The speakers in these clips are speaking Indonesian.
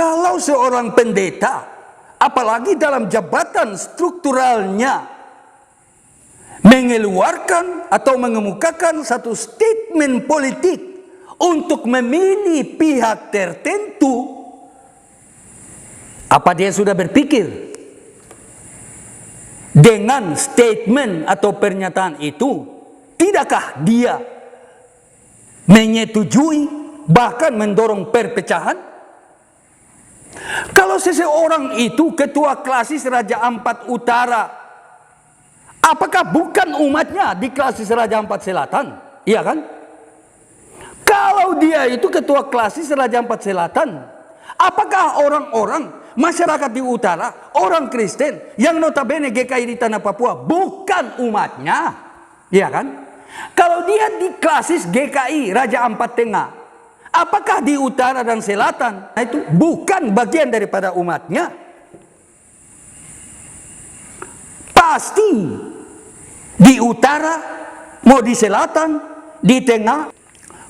Kalau seorang pendeta, apalagi dalam jabatan strukturalnya, mengeluarkan atau mengemukakan satu statement politik untuk memilih pihak tertentu, apa dia sudah berpikir dengan statement atau pernyataan itu, tidakkah dia menyetujui bahkan mendorong perpecahan? Kalau seseorang itu ketua klasis Raja Ampat Utara, apakah bukan umatnya di klasis Raja Ampat Selatan? Iya kan? Kalau dia itu ketua klasis Raja Ampat Selatan, apakah orang-orang masyarakat di utara, orang Kristen yang notabene GKI di tanah Papua bukan umatnya? Iya kan? Kalau dia di klasis GKI Raja Ampat Tengah, apakah di utara dan selatan itu bukan bagian daripada umatnya? Pasti di utara, mau di selatan, di tengah,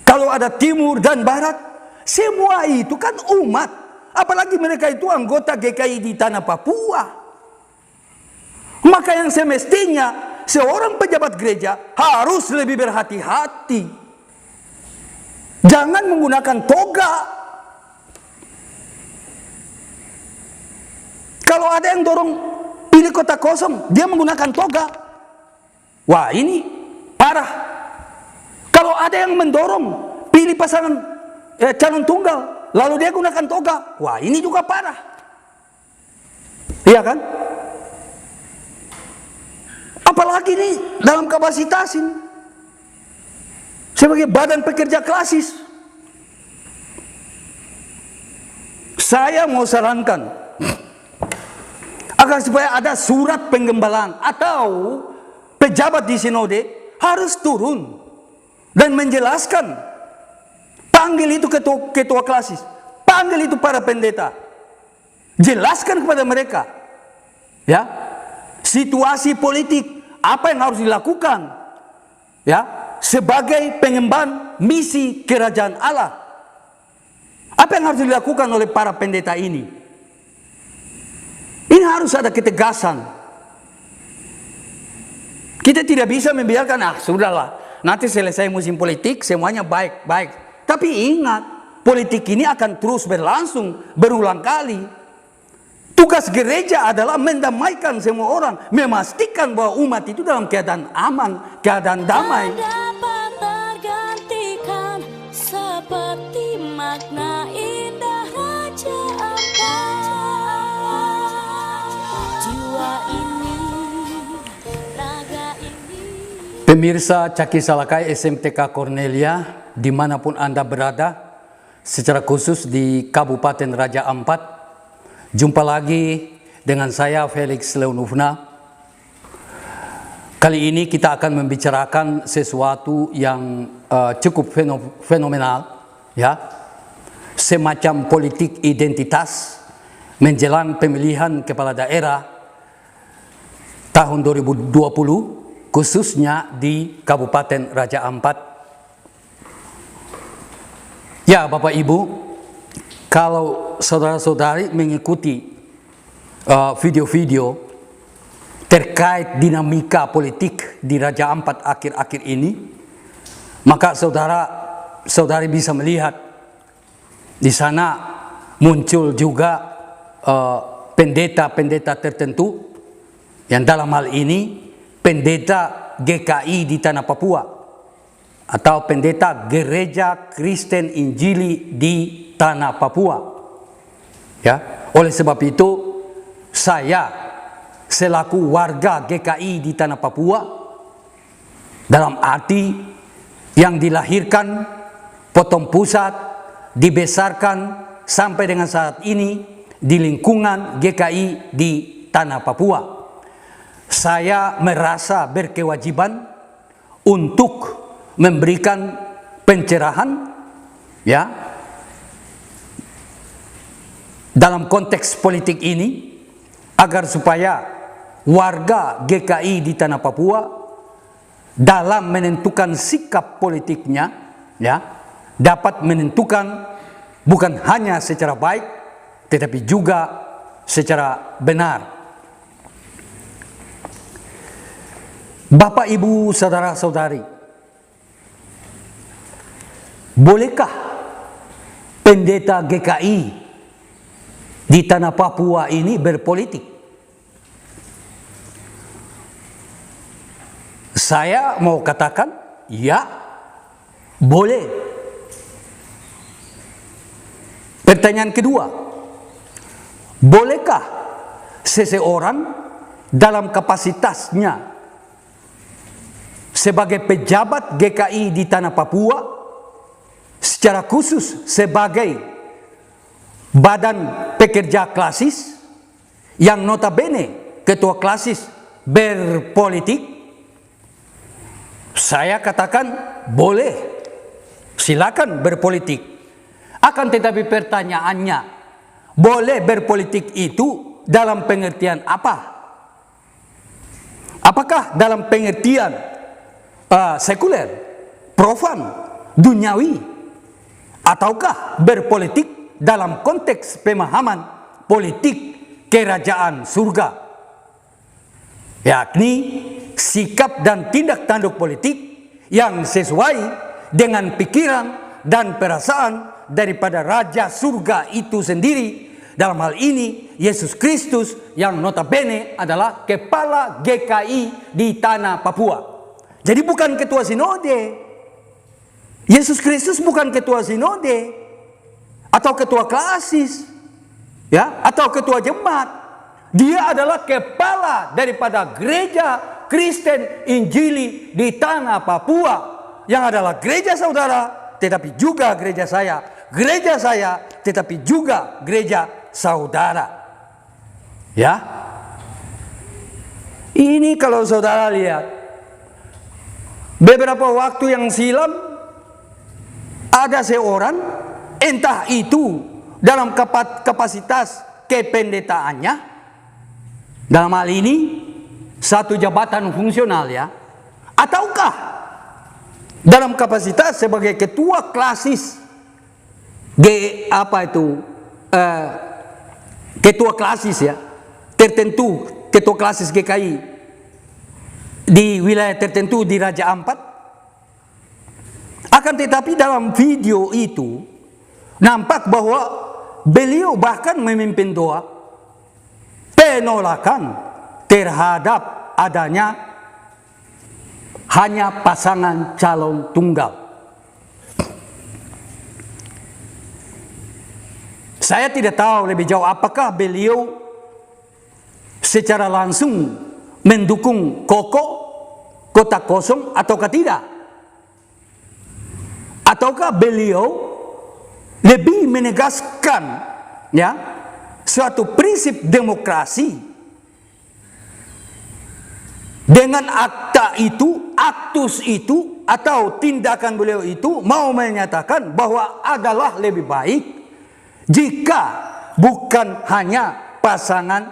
kalau ada timur dan barat, semua itu kan umat. Apalagi mereka itu anggota GKI di tanah Papua. Maka yang semestinya seorang pejabat gereja harus lebih berhati-hati. Jangan menggunakan toga. Kalau ada yang dorong pilih kota kosong, dia menggunakan toga. Wah, ini parah. Kalau ada yang mendorong pilih pasangan calon tunggal, lalu dia gunakan toga. Wah, ini juga parah. Iya kan? Apalagi ini dalam kapasitas ini sebagai badan pekerja klasis. Saya mau sarankan agar supaya ada surat penggembalaan atau pejabat di sinode harus turun dan menjelaskan, panggil itu ketua klasis, panggil itu para pendeta, jelaskan kepada mereka, ya, situasi politik apa yang harus dilakukan, ya, sebagai pengemban misi kerajaan Allah. Apa yang harus dilakukan oleh para pendeta ini? Ini harus ada ketegasan. Kita tidak bisa membiarkan, sudahlah, nanti selesai musim politik semuanya baik-baik. Tapi ingat, politik ini akan terus berlangsung berulang kali. Tugas gereja adalah mendamaikan semua orang, memastikan bahwa umat itu dalam keadaan aman, keadaan damai. Dapat tergantikan seperti makna indah Raja Ampat. Jiwa ini, raga ini. Pemirsa Caki Salakai SMTK Cornelia, dimanapun Anda berada, secara khusus di Kabupaten Raja Ampat, jumpa lagi dengan saya Felix Leonufna. Kali ini kita akan membicarakan sesuatu yang cukup fenomenal, ya, semacam politik identitas menjelang pemilihan kepala daerah tahun 2020, khususnya di Kabupaten Raja Ampat. Ya, Bapak Ibu, kalau saudara-saudari mengikuti video-video terkait dinamika politik di Raja Ampat akhir-akhir ini, maka saudari bisa melihat di sana muncul juga pendeta-pendeta tertentu, yang dalam hal ini pendeta GKI di tanah Papua atau pendeta Gereja Kristen Injili di tanah Papua. Ya, oleh sebab itu saya selaku warga GKI di tanah Papua, dalam arti yang dilahirkan, potong pusat, dibesarkan sampai dengan saat ini di lingkungan GKI di tanah Papua, saya merasa berkewajiban untuk memberikan pencerahan, ya, dalam konteks politik ini, agar supaya warga GKI di tanah Papua dalam menentukan sikap politiknya, ya, dapat menentukan bukan hanya secara baik, tetapi juga secara benar. Bapak, Ibu, saudara-saudari, bolehkah pendeta GKI di tanah Papua ini berpolitik? Saya mau katakan, ya, boleh. Pertanyaan kedua, bolehkah seseorang dalam kapasitasnya sebagai pejabat GKI di tanah Papua, secara khusus sebagai badan pekerja klasis, yang notabene ketua klasis berpolitik? Saya katakan boleh, silakan berpolitik. Akan tetapi pertanyaannya, boleh berpolitik itu dalam pengertian apa? Apakah dalam pengertian sekuler, profan, duniawi, ataukah berpolitik dalam konteks pemahaman politik kerajaan surga, yakni sikap dan tindak tanduk politik yang sesuai dengan pikiran dan perasaan daripada Raja Surga itu sendiri, dalam hal ini Yesus Kristus yang notabene adalah kepala GKI di tanah Papua. Jadi bukan ketua sinode. Yesus Kristus bukan ketua sinode atau ketua klasis, ya, atau ketua jemaat. Dia adalah kepala daripada gereja Kristen Injili di tanah Papua, yang adalah gereja saudara, tetapi juga gereja saya tetapi juga gereja saudara. Ya, ini kalau saudara lihat, beberapa waktu yang silam ada seorang, entah itu dalam kapasitas kependetaannya, dalam hal ini satu jabatan fungsional, ya, ataukah dalam kapasitas sebagai ketua klasis ketua klasis, ya, tertentu, ketua klasis GKI di wilayah tertentu di Raja Ampat. Akan tetapi dalam video itu nampak bahwa beliau bahkan memimpin doa penolakan terhadap adanya hanya pasangan calon tunggal. Saya tidak tahu lebih jauh apakah beliau secara langsung mendukung kota kosong ataukah tidak, ataukah beliau lebih menegaskan, ya, suatu prinsip demokrasi dengan aktus itu atau tindakan beliau itu mau menyatakan bahwa adalah lebih baik jika bukan hanya pasangan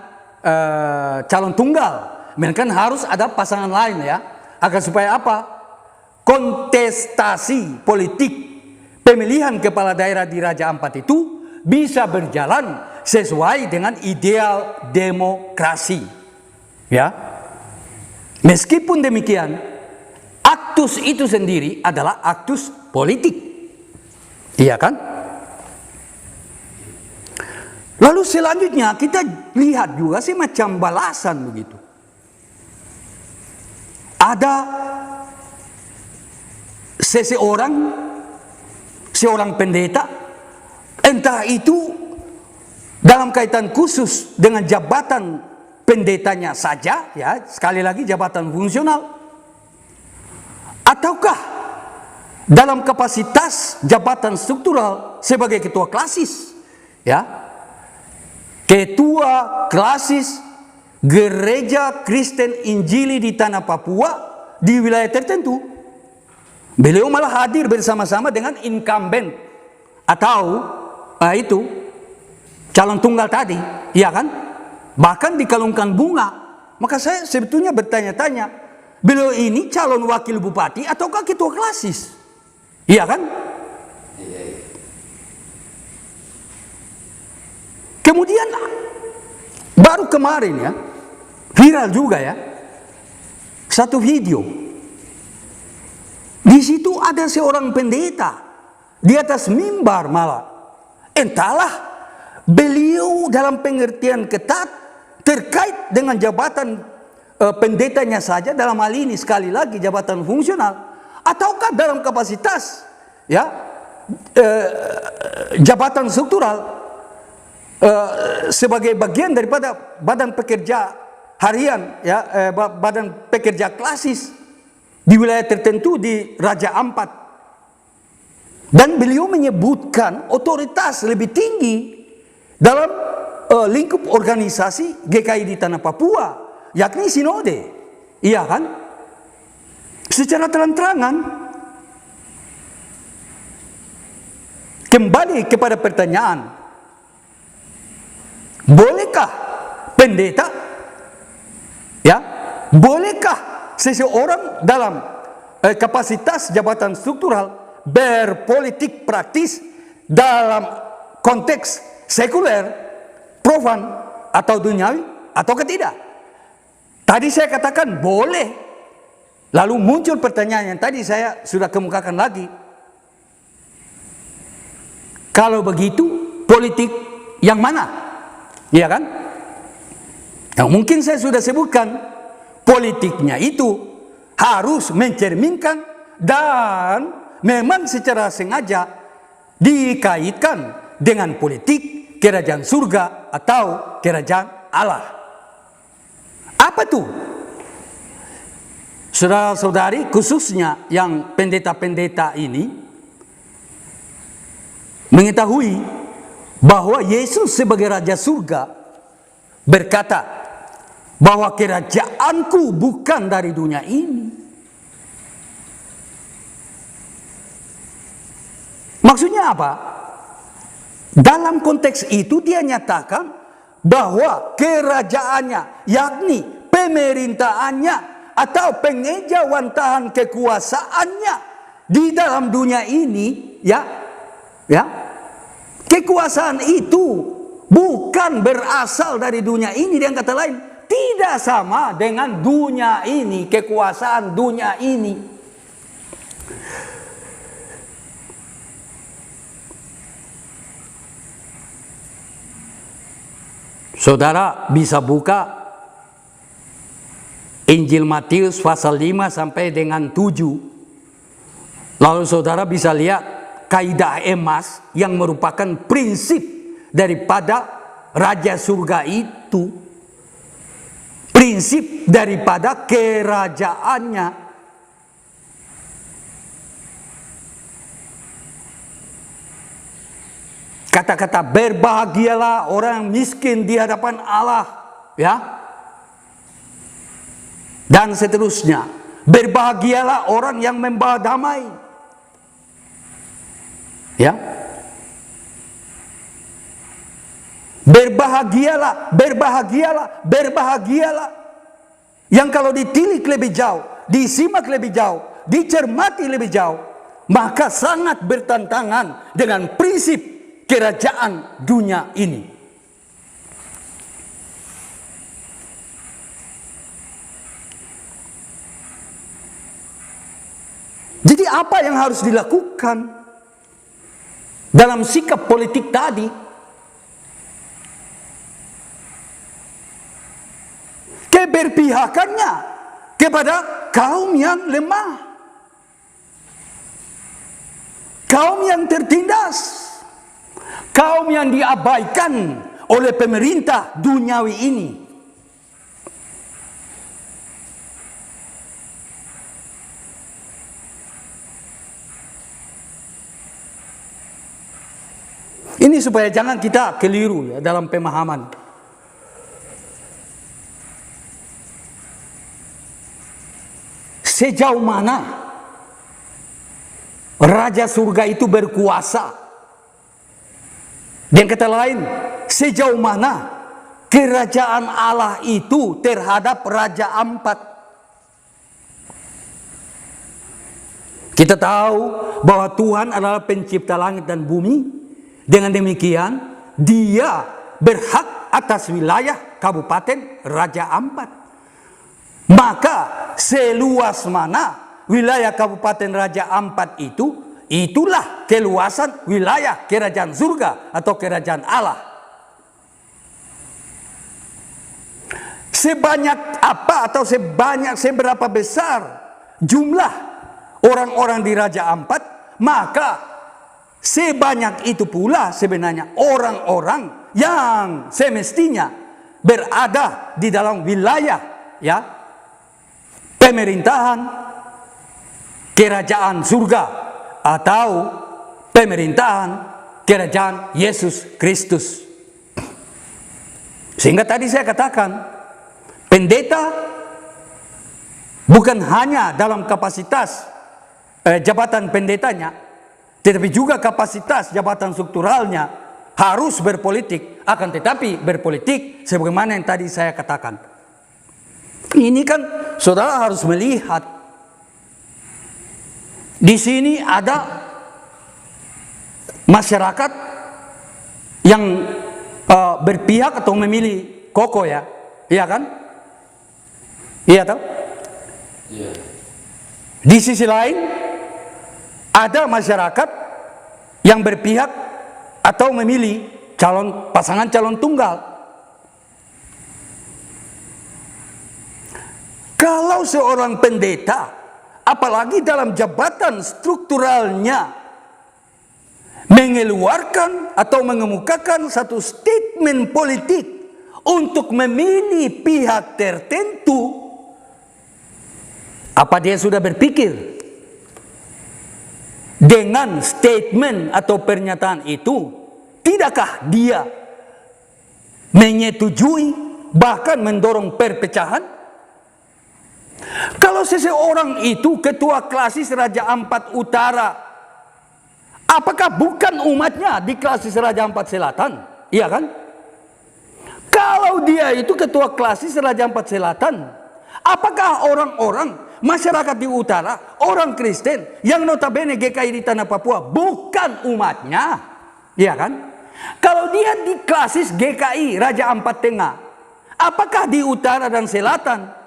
calon tunggal, melainkan harus ada pasangan lain, ya, agar supaya apa? Kontestasi politik pemilihan kepala daerah di Raja Ampat itu bisa berjalan sesuai dengan ideal demokrasi, ya. Meskipun demikian, aktus itu sendiri adalah aktus politik, iya kan? Lalu selanjutnya kita lihat juga semacam balasan begitu. Ada seorang pendeta, entah itu dalam kaitan khusus dengan jabatan pendetanya saja, ya, sekali lagi jabatan fungsional, ataukah dalam kapasitas jabatan struktural sebagai ketua klasis, ya, ketua klasis gereja Kristen Injili di tanah Papua di wilayah tertentu. Beliau malah hadir bersama-sama dengan incumbent atau itu calon tunggal tadi, ya kan? Bahkan dikalungkan bunga. Maka saya sebetulnya bertanya-tanya, beliau ini calon wakil bupati ataukah ketua klasis? Iya kan? Kemudian baru kemarin ya, viral juga ya, satu video. Di situ ada seorang pendeta di atas mimbar malah. Entahlah, beliau dalam pengertian ketat terkait dengan jabatan pendetanya saja, dalam hal ini sekali lagi jabatan fungsional, ataukah dalam kapasitas ya jabatan struktural sebagai bagian daripada badan pekerja harian ya, badan pekerja klasis di wilayah tertentu di Raja Ampat. Dan beliau menyebutkan otoritas lebih tinggi dalam lingkup organisasi GKI di Tanah Papua, yakni Sinode. Iya kan? Secara terang-terangan. Kembali kepada pertanyaan, bolehkah pendeta, ya, bolehkah seseorang dalam kapasitas jabatan struktural berpolitik praktis dalam konteks sekuler, profan atau duniawi, atau tidak? Tadi saya katakan boleh. Lalu muncul pertanyaan yang tadi saya sudah kemukakan lagi. Kalau begitu, politik yang mana? Iya kan? Yang mungkin saya sudah sebutkan, politiknya itu harus mencerminkan dan memang secara sengaja dikaitkan dengan politik kerajaan surga atau kerajaan Allah. Apa tuh? Saudara-saudari, khususnya yang pendeta-pendeta ini mengetahui bahwa Yesus sebagai Raja Surga berkata bahwa kerajaanku bukan dari dunia ini. Maksudnya apa? Dalam konteks itu dia nyatakan bahwa kerajaannya, yakni pemerintahannya atau pengejawantahan kekuasaannya di dalam dunia ini, ya, kekuasaan itu bukan berasal dari dunia ini. Dengan kata lain, tidak sama dengan dunia ini, kekuasaan dunia ini. Saudara bisa buka Injil Matius pasal 5 sampai dengan 7. Lalu saudara bisa lihat kaidah emas yang merupakan prinsip daripada Raja Surga itu. Prinsip daripada kerajaannya. Kata-kata berbahagialah orang miskin di hadapan Allah, ya. Dan seterusnya. Berbahagialah orang yang membawa damai. Ya. Berbahagialah, berbahagialah, berbahagialah. Yang kalau ditilik lebih jauh, disimak lebih jauh, dicermati lebih jauh, maka sangat bertentangan dengan prinsip kerajaan dunia ini. Jadi apa yang harus dilakukan dalam sikap politik tadi? Keberpihakannya kepada kaum yang lemah, kaum yang tertindas, kaum yang diabaikan oleh pemerintah duniawi ini. Ini supaya jangan kita keliru ya dalam pemahaman. Sejauh mana Raja Surga itu berkuasa? Dengan kata lain, sejauh mana kerajaan Allah itu terhadap Raja Ampat? Kita tahu bahwa Tuhan adalah pencipta langit dan bumi. Dengan demikian, Dia berhak atas wilayah Kabupaten Raja Ampat. Maka seluas mana wilayah Kabupaten Raja Ampat itu, itulah keluasan wilayah kerajaan surga atau kerajaan Allah. Sebanyak apa atau seberapa besar jumlah orang-orang di Raja Ampat, maka sebanyak itu pula sebenarnya orang-orang yang semestinya berada di dalam wilayah pemerintahan kerajaan surga atau pemerintahan kerajaan Yesus Kristus. Sehingga tadi saya katakan, pendeta bukan hanya dalam kapasitas jabatan pendetanya, tetapi juga kapasitas jabatan strukturalnya harus berpolitik, akan tetapi berpolitik sebagaimana yang tadi saya katakan. Ini kan saudara harus melihat, di sini ada masyarakat yang berpihak atau memilih Koko, ya, iya kan? Iya toh? Iya. Di sisi lain ada masyarakat yang berpihak atau memilih pasangan calon tunggal. Kalau seorang pendeta, apalagi dalam jabatan strukturalnya, mengeluarkan atau mengemukakan satu statement politik untuk memilih pihak tertentu, apa dia sudah berpikir dengan statement atau pernyataan itu, tidakkah dia menyetujui bahkan mendorong perpecahan? Kalau seseorang itu ketua klasis Raja Ampat Utara, apakah bukan umatnya di klasis Raja Ampat Selatan? Iya kan? Kalau dia itu ketua klasis Raja Ampat Selatan, apakah orang-orang masyarakat di utara, orang Kristen yang notabene GKI di tanah Papua bukan umatnya? Iya kan? Kalau dia di klasis GKI Raja Ampat Tengah, apakah di utara dan selatan?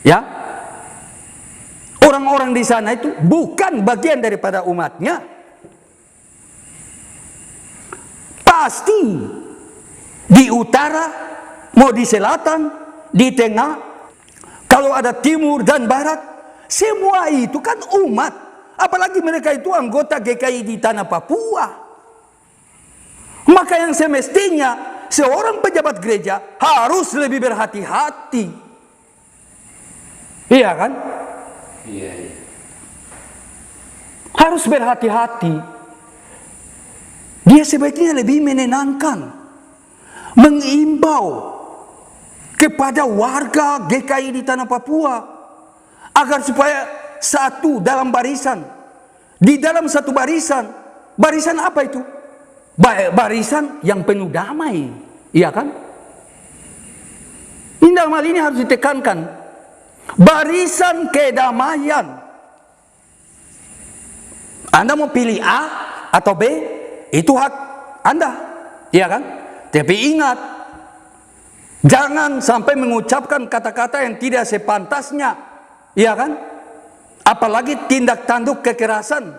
Ya, orang-orang di sana itu bukan bagian daripada umatnya. Pasti di utara, mau di selatan, di tengah, kalau ada timur dan barat, semua itu kan umat. Apalagi mereka itu anggota GKI di tanah Papua. Maka yang semestinya seorang pejabat gereja harus lebih berhati-hati. Iya kan? Iya. Harus berhati-hati. Dia sebaiknya lebih menenangkan, mengimbau kepada warga GKI di tanah Papua agar supaya satu dalam barisan. Di dalam satu barisan, barisan apa itu? Barisan yang penuh damai, iya kan? Ini dalam hal ini harus ditekankan. Barisan kedamaian. Anda mau pilih A atau B, itu hak Anda, iya kan? Tapi ingat, jangan sampai mengucapkan kata-kata yang tidak sepantasnya, iya kan? Apalagi tindak tanduk kekerasan,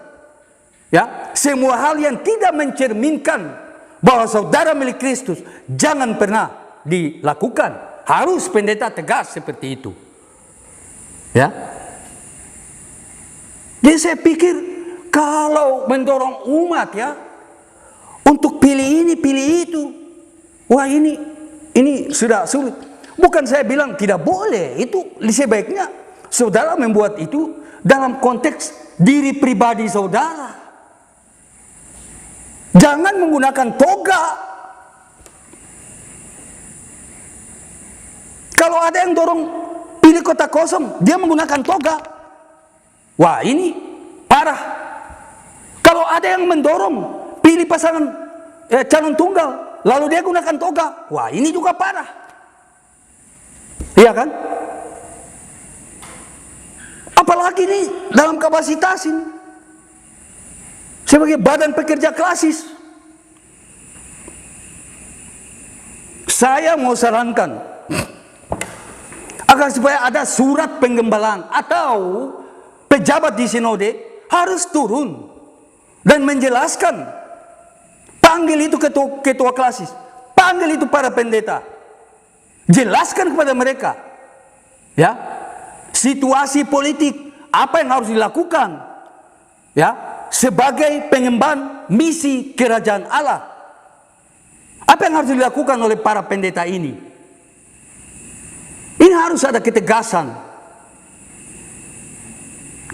ya, semua hal yang tidak mencerminkan bahwa saudara milik Kristus jangan pernah dilakukan. Harus pendeta tegas seperti itu. Ya, jadi saya pikir kalau mendorong umat ya untuk pilih ini pilih itu, wah ini sudah sulit. Bukan saya bilang tidak boleh, itu sebaiknya saudara membuat itu dalam konteks diri pribadi saudara. Jangan menggunakan toga. Kalau ada yang dorong pilih kota kosong, dia menggunakan toga. Wah, ini parah. Kalau ada yang mendorong pilih pasangan calon tunggal, lalu dia gunakan toga. Wah, ini juga parah. Iya kan? Apalagi ini dalam kapasitas ini sebagai badan pekerja klasis. saya mau sarankan agar supaya ada surat penggembalaan atau pejabat di sinode harus turun dan menjelaskan, panggil itu ketua klasis, panggil itu para pendeta, jelaskan kepada mereka, ya, situasi politik apa yang harus dilakukan, ya, sebagai pengemban misi kerajaan Allah. Apa yang harus dilakukan oleh para pendeta ini? Ini harus ada ketegasan.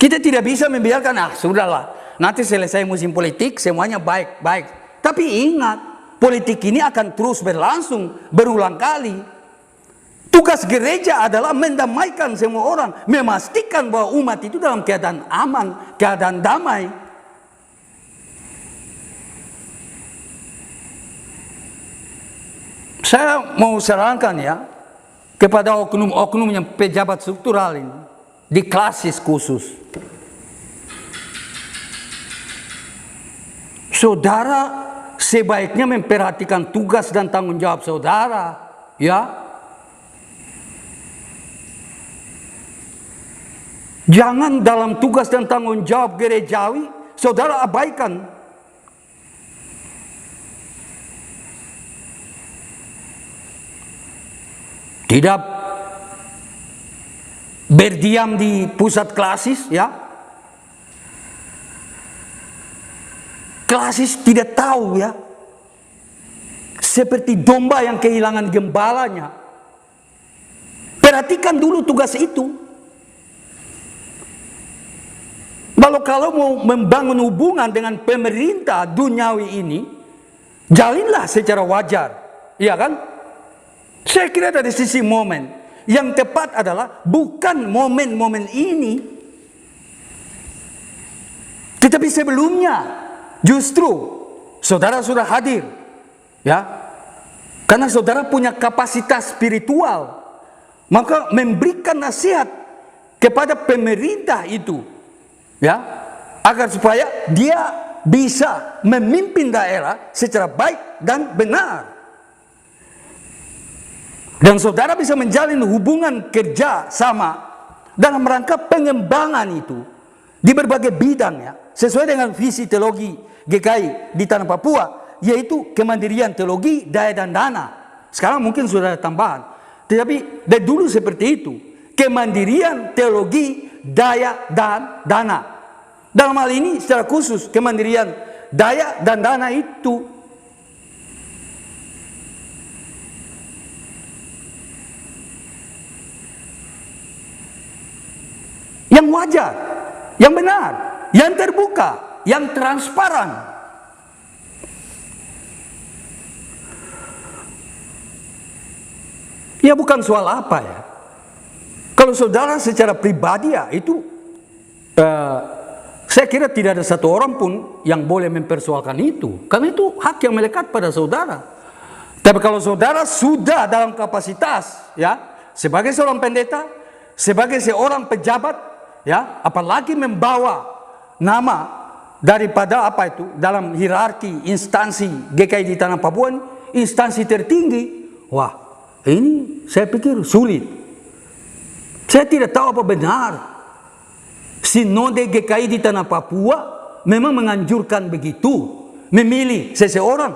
Kita tidak bisa membiarkan, sudahlah, nanti selesai musim politik semuanya baik-baik. Tapi ingat, politik ini akan terus berlangsung berulang kali. Tugas gereja adalah mendamaikan semua orang, memastikan bahwa umat itu dalam keadaan aman, keadaan damai. Saya mau sarankan ya kepada oknum-oknum yang pejabat struktural ini di klasis khusus. Saudara sebaiknya memperhatikan tugas dan tanggung jawab saudara, ya. Jangan dalam tugas dan tanggung jawab gerejawi saudara abaikan. Tidak berdiam di pusat klasis, ya. Klasis tidak tahu, ya. Seperti domba yang kehilangan gembalanya. Perhatikan dulu tugas itu. Kalau mau membangun hubungan dengan pemerintah duniawi ini, jalinlah secara wajar, iya kan? Saya kira dari sisi momen yang tepat adalah bukan momen-momen ini, tetapi sebelumnya justru saudara sudah hadir, ya, karena saudara punya kapasitas spiritual, maka memberikan nasihat kepada pemerintah itu, ya, agar supaya dia bisa memimpin daerah secara baik dan benar. Dan saudara bisa menjalin hubungan kerja sama dalam rangka pengembangan itu di berbagai bidang, ya, sesuai dengan visi teologi GKI di Tanah Papua, yaitu kemandirian teologi, daya dan dana. Sekarang mungkin sudah ada tambahan, tetapi dari dulu seperti itu, kemandirian teologi, daya dan dana. Dalam hal ini secara khusus kemandirian daya dan dana itu yang wajar, yang benar, yang terbuka, yang transparan. Ya bukan soal apa, ya. Kalau saudara secara pribadi, ya itu saya kira tidak ada satu orang pun yang boleh mempersoalkan itu, karena itu hak yang melekat pada saudara. Tapi kalau saudara sudah dalam kapasitas, ya, sebagai seorang pendeta, sebagai seorang pejabat, ya, apalagi membawa nama daripada apa itu dalam hierarki instansi GKI di Tanah Papua, instansi tertinggi, wah, ini saya pikir sulit. Saya tidak tahu apa benar Sinode GKI di Tanah Papua memang menganjurkan begitu, memilih seseorang,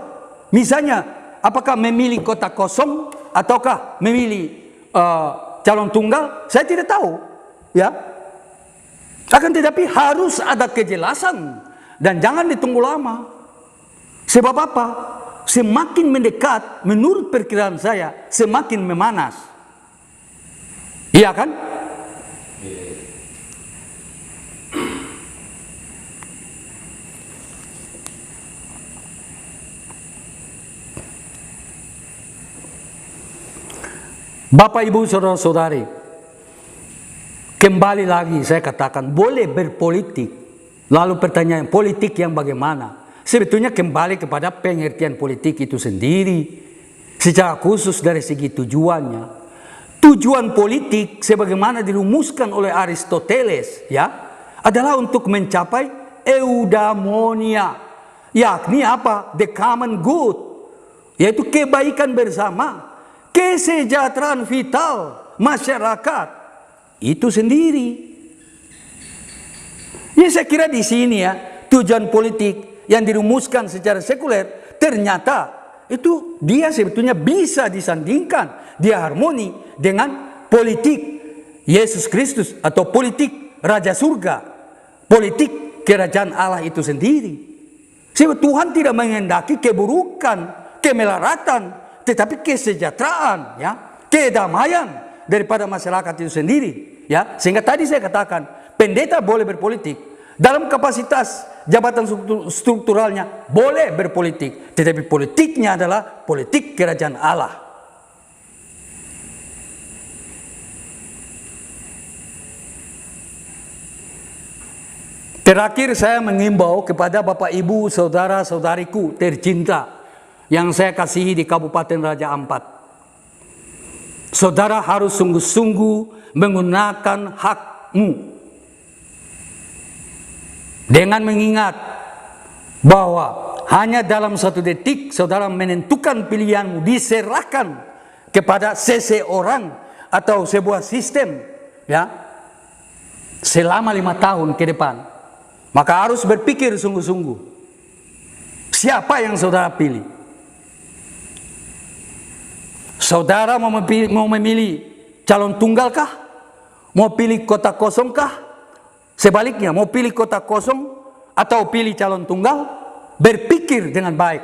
misalnya apakah memilih kota kosong ataukah memilih calon tunggal, saya tidak tahu, ya. Akan tetapi harus ada kejelasan dan jangan ditunggu lama. Sebab apa? Semakin mendekat, menurut perkiraan saya, semakin memanas. Iya kan? Bapak, Ibu, saudara-saudari, kembali lagi saya katakan, boleh berpolitik. Lalu pertanyaan, politik yang bagaimana? Sebetulnya kembali kepada pengertian politik itu sendiri, secara khusus dari segi tujuannya. Tujuan politik sebagaimana dirumuskan oleh Aristoteles, ya, adalah untuk mencapai eudaimonia, yakni apa? The common good, yaitu kebaikan bersama kesejahteraan vital masyarakat itu sendiri. Ya saya kira di sini ya tujuan politik yang dirumuskan secara sekuler ternyata itu dia sebetulnya bisa disandingkan, dia harmoni dengan politik Yesus Kristus atau politik Raja Surga, politik kerajaan Allah itu sendiri. Sebab Tuhan tidak menghendaki keburukan, kemelaratan, tetapi kesejahteraan, ya, kedamaian daripada masyarakat itu sendiri, ya. Sehingga tadi saya katakan, pendeta boleh berpolitik dalam kapasitas jabatan strukturalnya, boleh berpolitik, tetapi politiknya adalah politik kerajaan Allah. Terakhir saya mengimbau kepada Bapak Ibu saudara-saudariku tercinta yang saya kasihi di Kabupaten Raja Ampat. Saudara harus sungguh-sungguh menggunakan hakmu dengan mengingat bahwa hanya dalam 1 detik saudara menentukan pilihanmu, diserahkan kepada seseorang atau sebuah sistem, ya, selama 5 tahun ke depan. Maka harus berpikir sungguh-sungguh, siapa yang saudara pilih? Saudara mau memilih calon tunggal kah? Mau pilih kotak kosong kah? Sebaliknya, mau pilih kotak kosong atau pilih calon tunggal? Berpikir dengan baik.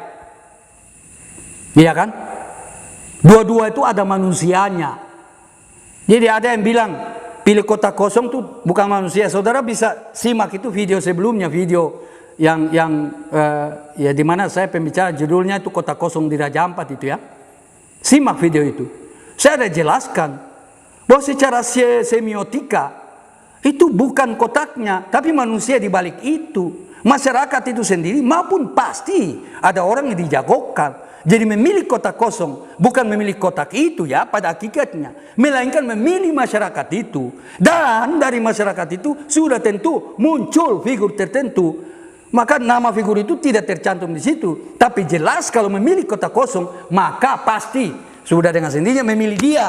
Iya kan? Dua-dua itu ada manusianya. Jadi ada yang bilang pilih kotak kosong itu bukan manusia. Saudara bisa simak itu video sebelumnya, video yang ya di mana saya pembicara judulnya itu kotak kosong di Raja Ampat itu ya. Simak video itu. Saya ada jelaskan bahwa secara semiotika itu bukan kotaknya, tapi manusia di balik itu. Masyarakat itu sendiri maupun pasti ada orang yang dijagokan. Jadi memilih kotak kosong bukan memilih kotak itu ya pada hakikatnya, melainkan memilih masyarakat itu. Dan dari masyarakat itu sudah tentu muncul figur tertentu. Maka nama figur itu tidak tercantum di situ. Tapi jelas kalau memilih kotak kosong, maka pasti sudah dengan sendirinya memilih dia.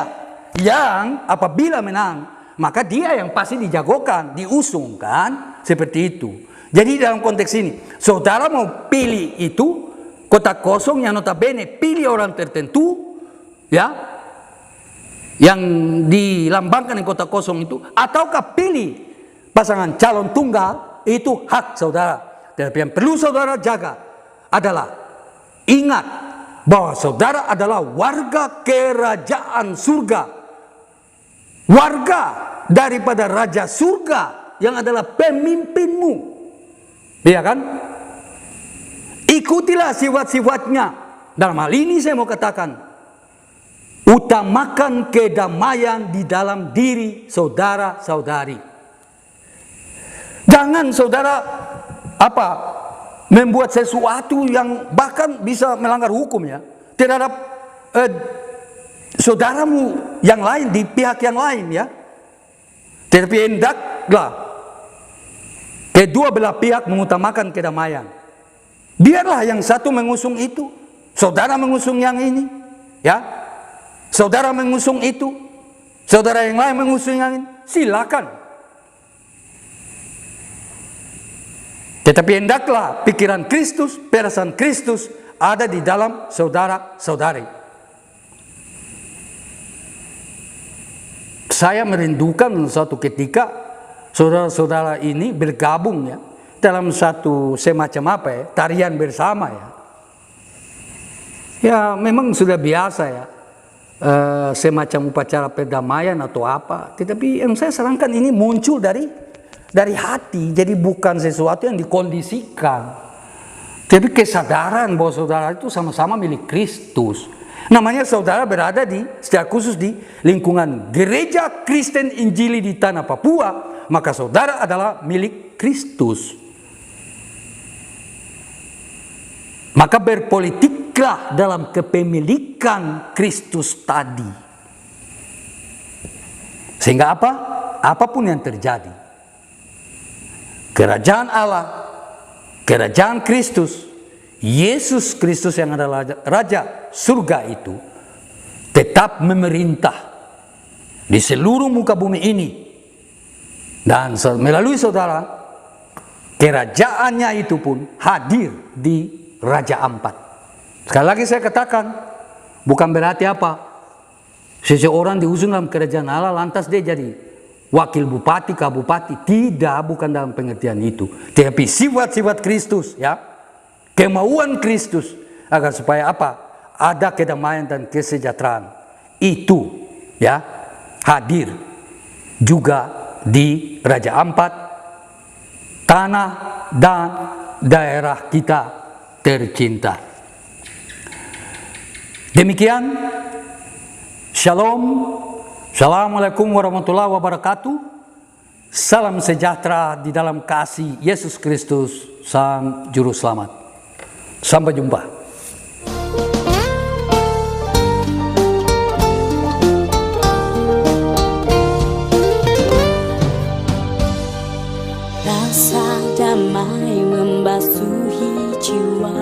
Yang apabila menang, maka dia yang pasti dijagokan, diusungkan, seperti itu. Jadi dalam konteks ini, saudara mau pilih itu, kotak kosong yang notabene pilih orang tertentu, ya, yang dilambangkan di kotak kosong itu, ataukah pilih pasangan calon tunggal, itu hak saudara. Tapi yang perlu saudara jaga adalah ingat bahwa saudara adalah warga kerajaan surga, warga daripada Raja Surga yang adalah pemimpinmu, iya kan? Ikutilah sifat-sifatnya. Dalam hal ini saya mau katakan, utamakan kedamaian di dalam diri saudara-saudari. Jangan saudara membuat sesuatu yang bahkan bisa melanggar hukum ya terhadap saudaramu yang lain di pihak yang lain ya. Tetapi hendaklah kedua belah pihak mengutamakan kedamaian. Biarlah yang satu mengusung itu, saudara mengusung yang ini, ya. Saudara mengusung itu, saudara yang lain mengusung yang ini, silakan. Tetapi hendaklah pikiran Kristus, perasaan Kristus ada di dalam saudara-saudari. Saya merindukan suatu ketika saudara-saudara ini bergabung ya dalam satu semacam tarian bersama ya. Ya memang sudah biasa ya semacam upacara perdamaian atau apa. Tetapi yang saya sarankan ini muncul dari hati, jadi bukan sesuatu yang dikondisikan. Tapi kesadaran bahwa saudara itu sama-sama milik Kristus. Namanya saudara berada secara khusus di lingkungan Gereja Kristen Injili di Tanah Papua, maka saudara adalah milik Kristus. Maka berpolitiklah dalam kepemilikan Kristus tadi. Sehingga apa? Apapun yang terjadi, kerajaan Allah, kerajaan Kristus, Yesus Kristus yang adalah Raja Surga itu tetap memerintah di seluruh muka bumi ini. Dan melalui saudara, kerajaannya itu pun hadir di Raja Ampat. Sekali lagi saya katakan, bukan berarti apa, seseorang diusung dalam kerajaan Allah lantas dia jadi wakil bupati, kabupati. Tidak, bukan dalam pengertian itu. Tapi sifat-sifat Kristus, ya, kemauan Kristus agar supaya apa? Ada kedamaian dan kesejahteraan. Itu, ya, hadir juga di Raja Ampat, tanah dan daerah kita tercinta. Demikian, Shalom, Assalamualaikum warahmatullahi wabarakatuh. Salam sejahtera di dalam kasih Yesus Kristus, Sang Juru Selamat. Sampai jumpa. Rasa damai membasuhi jiwa,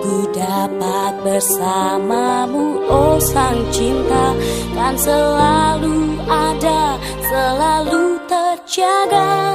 ku dapat bersamamu, oh Sang Cinta, kan selalu ada, selalu terjaga.